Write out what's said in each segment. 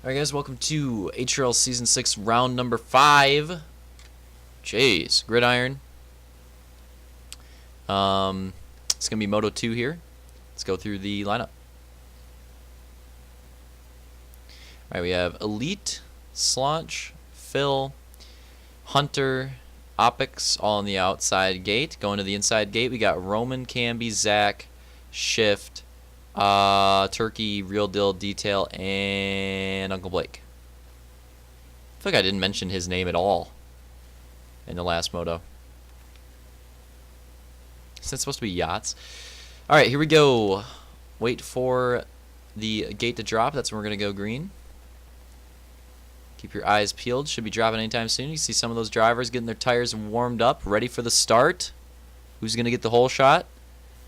Alright guys, welcome to HRL Season 6, round number 5. Jeez, Gridiron. It's going to be Moto 2 here. Let's go through the lineup. Alright, we have Elite, Slaunch, Phil, Hunter, Opix, all on the outside gate. Going to the inside gate, we got Roman, Camby, Zach, Shift, Turkey, Real Deal, Detail, and Uncle Blake. I feel like I didn't mention his name at all in the last moto. Is that supposed to be Yachts? Alright, here we go. Wait for the gate to drop. That's when we're going to go green. Keep your eyes peeled. Should be dropping anytime soon. You see some of those drivers getting their tires warmed up, ready for the start. Who's going to get the whole shot?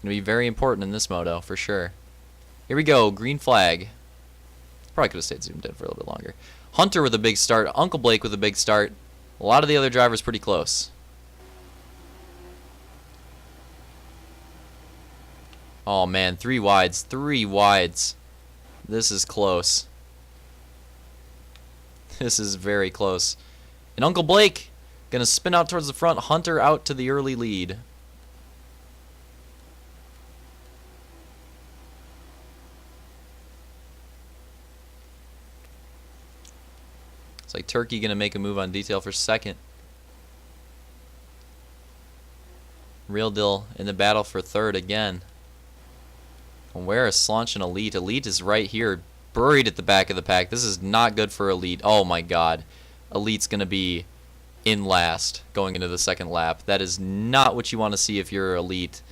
Going to be very important in this moto, for sure. Here we go, green flag. Probably could have stayed zoomed in for a little bit longer. Hunter with a big start, Uncle Blake with a big start. A lot of the other drivers pretty close. Oh man, three wides. This is close. This is very close. And Uncle Blake gonna spin out towards the front, Hunter out to the early lead. It's like Turkey gonna make a move on Detail for second. Real Deal in the battle for third again. And where is Slaunch and Elite? Elite is right here, buried at the back of the pack. This is not good for Elite. Oh my god. Elite's gonna be in last going into the second lap. That is not what you want to see if you're Elite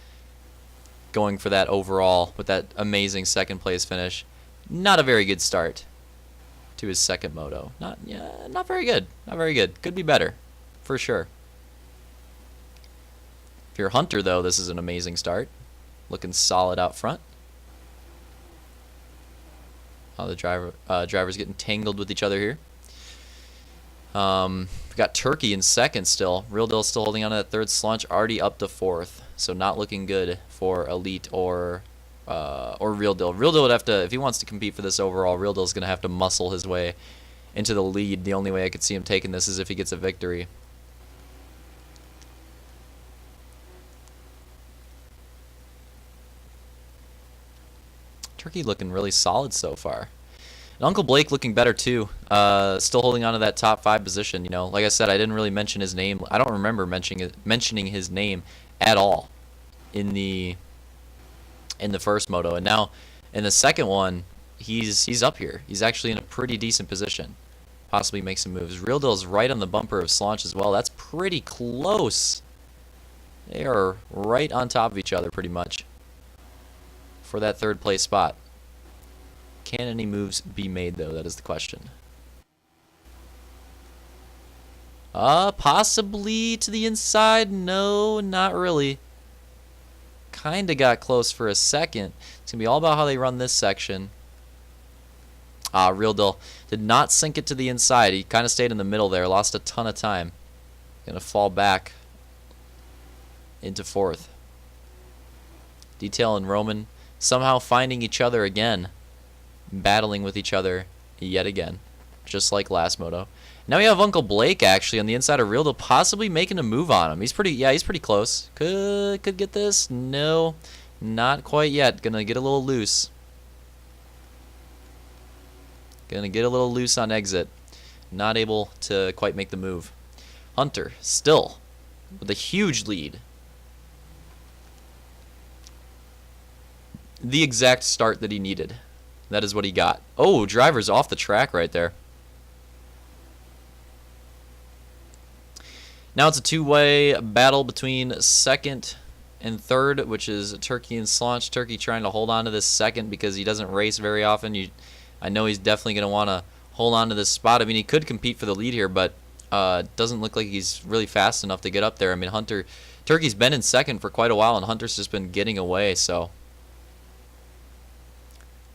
going for that overall with that amazing second place finish. Not a very good start to his second moto. Not very good. Not very good. Could be better, for sure. If you're Hunter, though, this is an amazing start. Looking solid out front. Oh, the drivers getting tangled with each other here. We got Turkey in second still. Real Deal still holding on to that third. Slaunch already up to fourth, so not looking good for Elite or Real Deal. Real Deal would have to, if he wants to compete for this overall, Real Deal's going to have to muscle his way into the lead. The only way I could see him taking this is if he gets a victory. Turkey looking really solid so far. And Uncle Blake looking better too. Still holding on to that top 5 position. You know, like I said, I didn't really mention his name. I don't remember mentioning his name at all in the first moto, and now in the second one, he's up here. He's actually in a pretty decent position. Possibly make some moves. Real Deal's right on the bumper of Slaunch as well. That's pretty close. They are right on top of each other pretty much for that third place spot. Can any moves be made though? That is the question. Possibly to the inside. No, not really. Kinda got close for a second. It's gonna be all about how they run this section. Real Deal did not sink it to the inside. He kind of stayed in the middle there. Lost a ton of time. Gonna fall back into fourth. Detail and Roman somehow finding each other again. Battling with each other yet again. Just like last moto. Now we have Uncle Blake actually on the inside of Real Deal, possibly making a move on him. He's pretty close. Could get this. No, not quite yet. Gonna get a little loose. Gonna get a little loose on exit. Not able to quite make the move. Hunter still with a huge lead. The exact start that he needed. That is what he got. Oh, driver's off the track right there. Now it's a two-way battle between second and third, which is Turkey and Slaunch. Turkey trying to hold on to this second because he doesn't race very often. I know he's definitely going to want to hold on to this spot. I mean, he could compete for the lead here, but doesn't look like he's really fast enough to get up there. I mean, Turkey's been in second for quite a while, and Hunter's just been getting away, so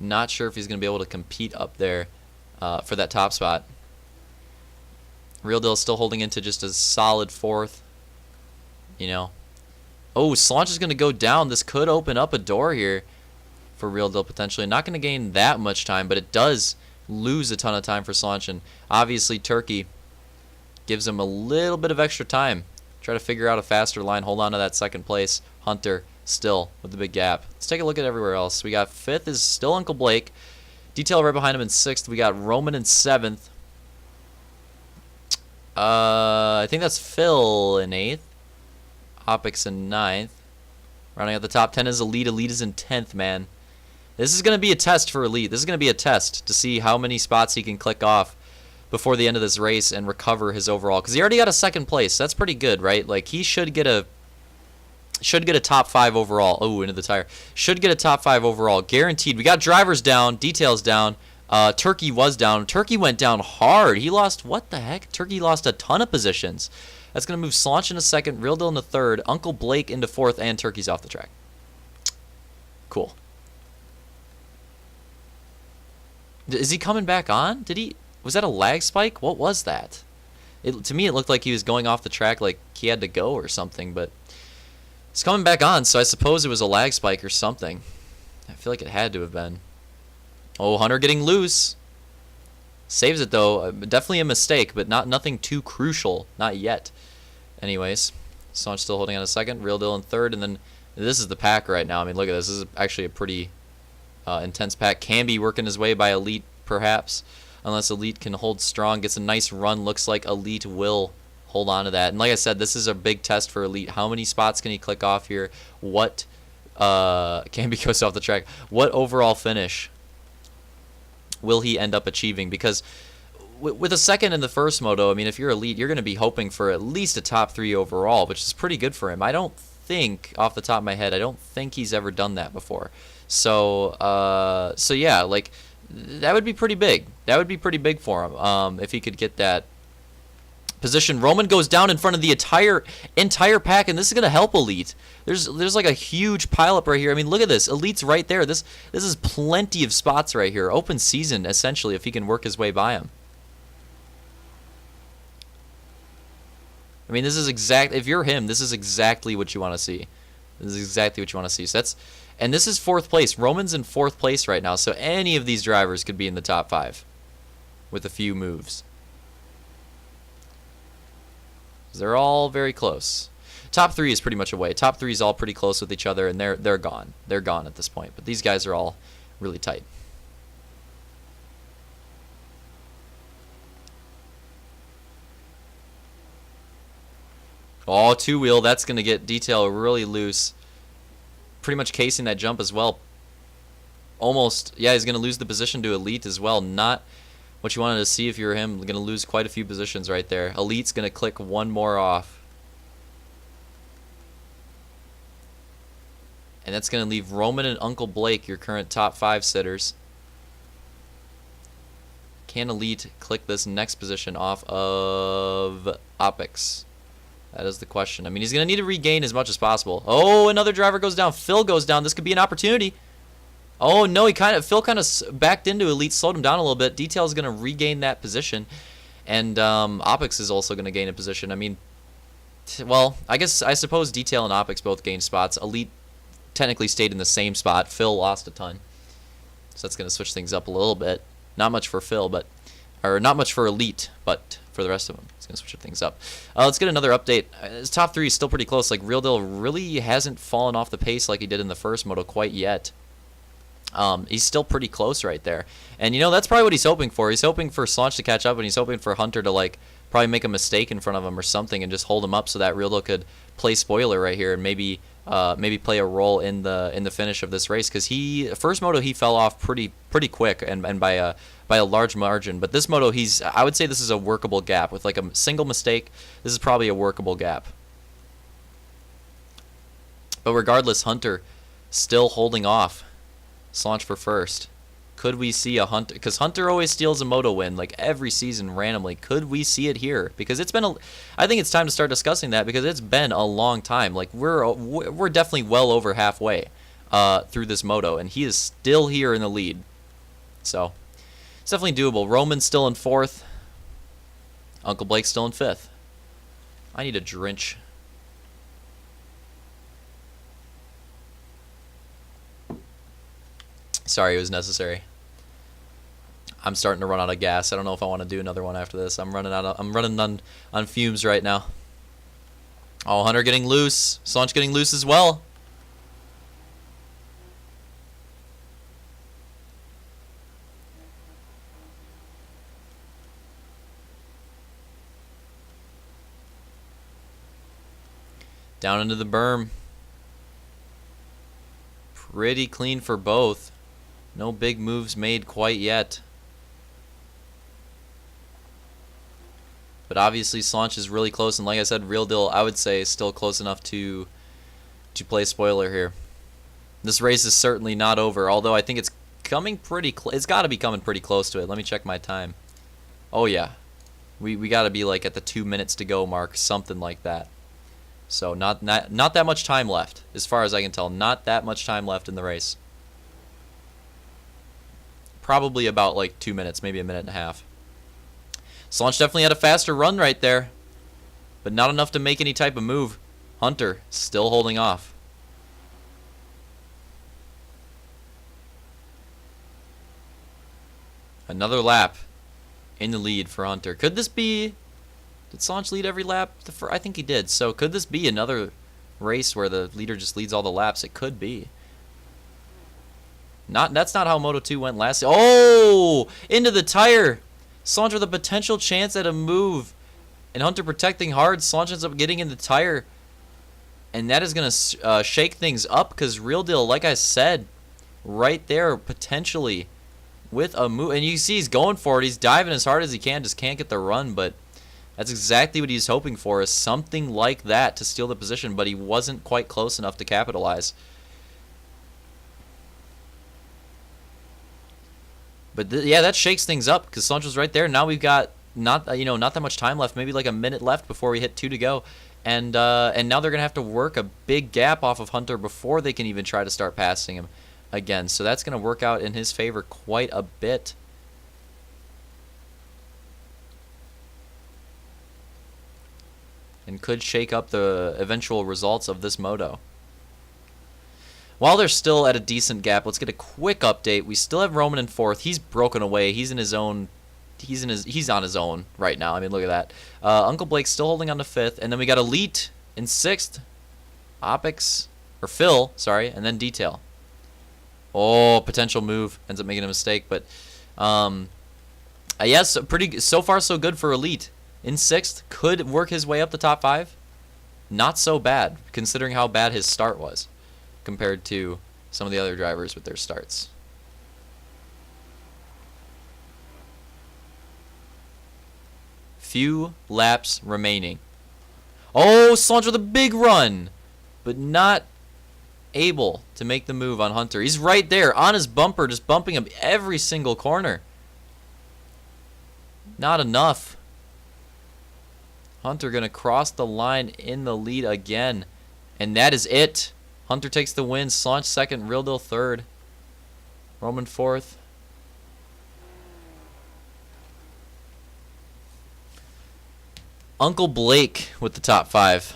not sure if he's going to be able to compete up there for that top spot. Real Deal still holding into just a solid fourth. You know. Oh, Slaunch is going to go down. This could open up a door here for Real Deal potentially. Not going to gain that much time, but it does lose a ton of time for Solange. And obviously Turkey gives him a little bit of extra time. Try to figure out a faster line. Hold on to that second place. Hunter still with the big gap. Let's take a look at everywhere else. We got 5th is still Uncle Blake. Detail right behind him in 6th. We got Roman in 7th. I think that's Phil in 8th. Opix in 9th. Rounding out the top 10 is Elite. Elite is in 10th, man. This is going to be a test for Elite. This is going to be a test to see how many spots he can click off before the end of this race and recover his overall. Because he already got a 2nd place. That's pretty good, right? Like, he should get a top 5 overall. Oh, into the tire. Should get a top 5 overall. Guaranteed. We got drivers down. Details down. Turkey was down. Turkey went down hard. He lost, what the heck? Turkey lost a ton of positions. That's going to move Solange into 2nd, Real Deal into 3rd, Uncle Blake into 4th, and Turkey's off the track. Cool. Is he coming back on? Was that a lag spike? What was that? To me, it looked like he was going off the track like he had to go or something, but it's coming back on, so I suppose it was a lag spike or something. I feel like it had to have been. Oh, Hunter getting loose. Saves it, though. Definitely a mistake, but nothing too crucial. Not yet. Anyways, Solange still holding on a 2nd. Real Deal in 3rd, and then this is the pack right now. I mean, look at this. This is actually a pretty intense pack. Camby working his way by Elite, perhaps. Unless Elite can hold strong. Gets a nice run. Looks like Elite will hold on to that. And like I said, this is a big test for Elite. How many spots can he click off here? What Camby goes off the track. What overall finish will he end up achieving? Because with a 2nd in the first moto, I mean, if you're Elite, you're going to be hoping for at least a top 3 overall, which is pretty good for him. I don't think, off the top of my head, I don't think he's ever done that before. So yeah, like, that would be pretty big. That would be pretty big for him if he could get that position. Roman goes down in front of the entire pack, and this is going to help Elite. There's like a huge pileup right here. I mean, look at this. Elite's right there. This is plenty of spots right here. Open season, essentially, if he can work his way by him. I mean, this is if you're him, this is exactly what you want to see. This is exactly what you want to see. So and this is 4th place. Roman's in 4th place right now, so any of these drivers could be in the top 5 with a few moves. They're all very close. Top 3 is pretty much away. Top 3 is all pretty close with each other, and they're gone. They're gone at this point. But these guys are all really tight. Oh, 2-wheel. That's going to get Detail really loose. Pretty much casing that jump as well. Almost. Yeah, he's going to lose the position to Elite as well. Not what you wanted to see if you're him. Going to lose quite a few positions right there. Elite's going to click one more off. And that's going to leave Roman and Uncle Blake, your current top 5 sitters. Can Elite click this next position off of Opix? That is the question. I mean, he's going to need to regain as much as possible. Oh, another driver goes down. Phil goes down. This could be an opportunity. Oh, no, Phil kind of backed into Elite, slowed him down a little bit. Detail is going to regain that position. And Opix is also going to gain a position. I mean, well, I suppose Detail and Opix both gained spots. Elite technically stayed in the same spot. Phil lost a ton. So that's going to switch things up a little bit. Not much for Phil, or not much for Elite, but for the rest of them, it's going to switch things up. Let's get another update. His top 3 is still pretty close. Like, Real Deal really hasn't fallen off the pace like he did in the first moto quite yet. He's still pretty close right there. And, you know, that's probably what he's hoping for. He's hoping for Solange to catch up, and he's hoping for Hunter to, like, probably make a mistake in front of him or something and just hold him up so that Real Deal could play spoiler right here and maybe play a role in the finish of this race. Because first moto he fell off pretty quick and by a large margin. But this moto, I would say this is a workable gap. With like a single mistake, this is probably a workable gap. But regardless, Hunter still holding off Solange for first. Could we see a Hunter? Because Hunter always steals a moto win, like every season randomly. Could we see it here? Because it's been I think it's time to start discussing that, because it's been a long time. Like we're definitely well over halfway through this moto, and he is still here in the lead. So it's definitely doable. Roman's still in 4th. Uncle Blake's still in 5th. I need a drench. Sorry, it was necessary. I'm starting to run out of gas. I don't know if I want to do another one after this. I'm running on fumes right now. Oh, Hunter getting loose. Solange getting loose as well. Down into the berm. Pretty clean for both. No big moves made quite yet. But obviously Solange is really close, and like I said, Real Deal, I would say, is still close enough to play spoiler here. This race is certainly not over, although I think it's coming pretty it's got to be coming pretty close to it. Let me check my time. Oh yeah. We got to be like at the 2 minutes to go mark, something like that. So not that much time left, as far as I can tell. Not that much time left in the race. Probably about like 2 minutes, maybe a minute and a half. Solange definitely had a faster run right there, but not enough to make any type of move. Hunter still holding off. Another lap in the lead for Hunter. Could this be... Did Solange lead every lap? I think he did. So could this be another race where the leader just leads all the laps? It could be. That's not how Moto 2 went last. Oh! Into the tire! Solange with a potential chance at a move. And Hunter protecting hard. Solange ends up getting in the tire. And that is going to shake things up, because Real Deal, like I said, right there, potentially, with a move. And you see he's going for it. He's diving as hard as he can. Just can't get the run, but... That's exactly what he's hoping for, is something like that to steal the position, but he wasn't quite close enough to capitalize. But yeah, that shakes things up, because Solange was right there. Now we've got not that much time left, maybe like a minute left before we hit 2 to go, and now they're gonna have to work a big gap off of Hunter before they can even try to start passing him again. So that's gonna work out in his favor quite a bit. And could shake up the eventual results of this moto. While they're still at a decent gap, let's get a quick update. We still have Roman in 4th. He's broken away. He's in his own. He's on his own right now. I mean, look at that. Uncle Blake's still holding on to 5th, and then we got Elite in 6th. Phil, sorry, and then Detail. Oh, potential move, ends up making a mistake, but yes, so far so good for Elite. In 6th, could work his way up the top 5. Not so bad, considering how bad his start was compared to some of the other drivers with their starts. Few laps remaining. Oh, Solange with a big run, but not able to make the move on Hunter. He's right there on his bumper, just bumping him every single corner. Not enough. Hunter going to cross the line in the lead again. And that is it. Hunter takes the win. Solange 2nd. Real Deal 3rd. Roman 4th. Uncle Blake with the top 5.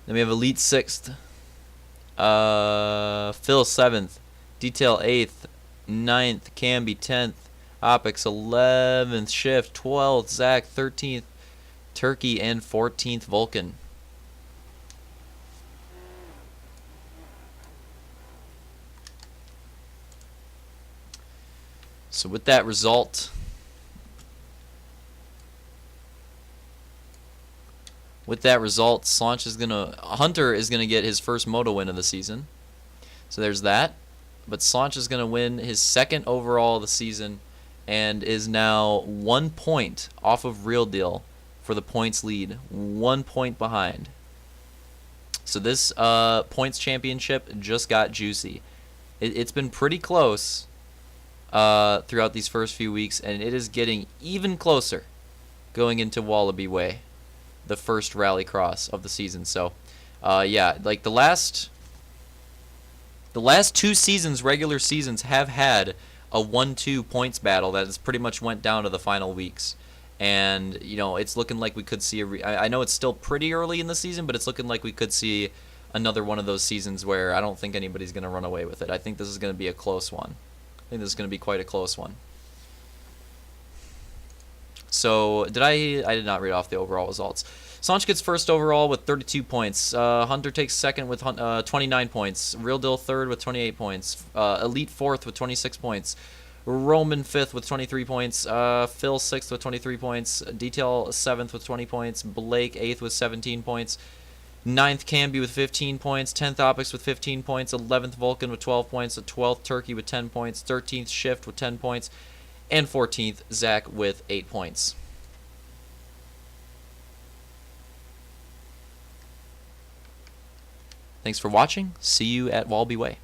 Then we have Elite 6th. Phil 7th. Detail 8th. 9th. Camby 10th. Opix 11th, Shift 12th, Zach 13th, Turkey, and 14th, Vulcan. So with that result, Hunter is gonna get his first moto win of the season. So there's that. But Solange is gonna win his 2nd overall of the season, and is now 1 point off of Real Deal for the points lead. 1 point behind. So this points championship just got juicy. It's been pretty close throughout these first few weeks, and it is getting even closer going into Wallaby Way, the first rallycross of the season. So yeah, like the last 2 seasons, regular seasons, have had a 1-2 points battle that has pretty much went down to the final weeks. And, you know, it's looking like we could see I know it's still pretty early in the season, but it's looking like we could see another one of those seasons where I don't think anybody's going to run away with it. I think this is going to be a close one. I think this is going to be quite a close one. So, I did not read off the overall results. Sanch gets first overall with 32 points. Hunter takes second with 29 points. Real Deal third with 28 points. Elite fourth with 26 points. Roman fifth with 23 points. Phil sixth with 23 points. Detail seventh with 20 points. Blake eighth with 17 points. Ninth Camby with 15 points. 10th Opix with 15 points. 11th Vulcan with 12 points. 12th Turkey with 10 points. 13th Shift with 10 points. And 14th, Zach with 8 points. Thanks for watching. See you at Walby Way.